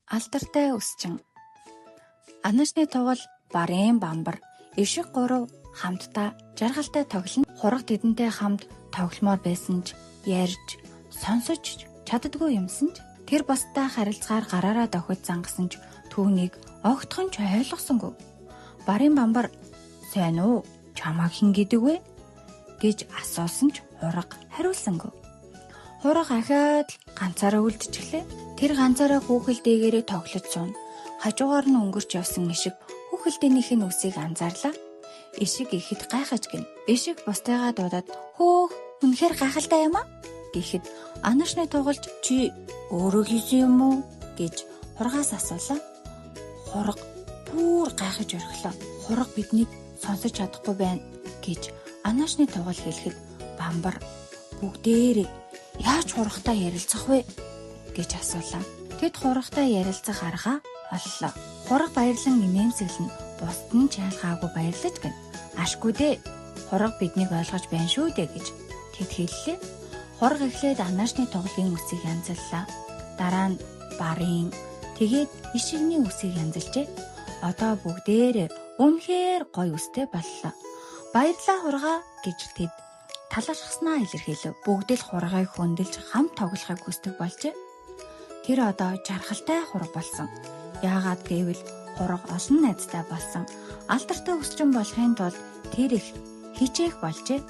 Алдартай өсчин. Анашны тугал Барын Бамбар ишиг 3 хамтдаа жаргалтай тоглоно. Хураг тэдэнтэй хамт тогломоор байсан ч ярьж, сонсож чаддгүй юмсан ч тэр бусдаа харилцахаар гараараа дохиж зангасан ч түүнийг огтхон ч ойлгосонгүй. Барын Бамбар "Сайн уу? Чамайг хэн гэдэг вэ?" гэж асуусан ч хураг хариулсангүй. Хураг ахаад ганцаараа үлдчихлээ. Тэр ганцаараа хүүхэл дээгээрээ тоглож сууна. Хажуугаар нь өнгөрч явсан ишиг хүүхэлдээнийх нь үсийг анзаарлаа. Ишиг ихэд гайхаж гин. Ишиг бусдайгаа дуудаад "Хөөх, үнэхээр гайхалтай юм аа" гэхэд анашны тугалж "Чи өөрөө хийсэн юм уу?" гэж хургаас асуулаа. Хураг бүр гайхаж орхилоо. "Хураг биднийг сонсож чадахгүй байна" гэж анашны тугал хэлэхэд Бамбар бүгдээрээ "Яаж хурагтай ярилцах вэ?" гэж асуулаа. Тэд хурагтай ярилцах арга оллоо. Хураг баярлан инээмсэглэн бусд нь чайлгаагүй баярлаж гин. "Ашгүй дээ. Хураг биднийг ойлгож байна шүү дээ" гэж тэд хэллээ. Хураг эхлээд анашны тугалын үсийг янзаллаа. Дараа нь Барын, тэгээд ишигний үсийг янзалжээ. Одоо бүгдээрээ үнэхээр гоё үстэй боллоо. "Баярлалаа хургаа" гэж тэд талархснаа илэрхийлв. Бүгд л хургыг хөндлөж хамт тоглохыг хүсдэг болжээ. Тэр одоо жаргалтай хураг болсон. Яагаад гэвэл хураг олон найзтай болсон. Алдартай өсчин болохын тулд тэр их хичээх болжээ.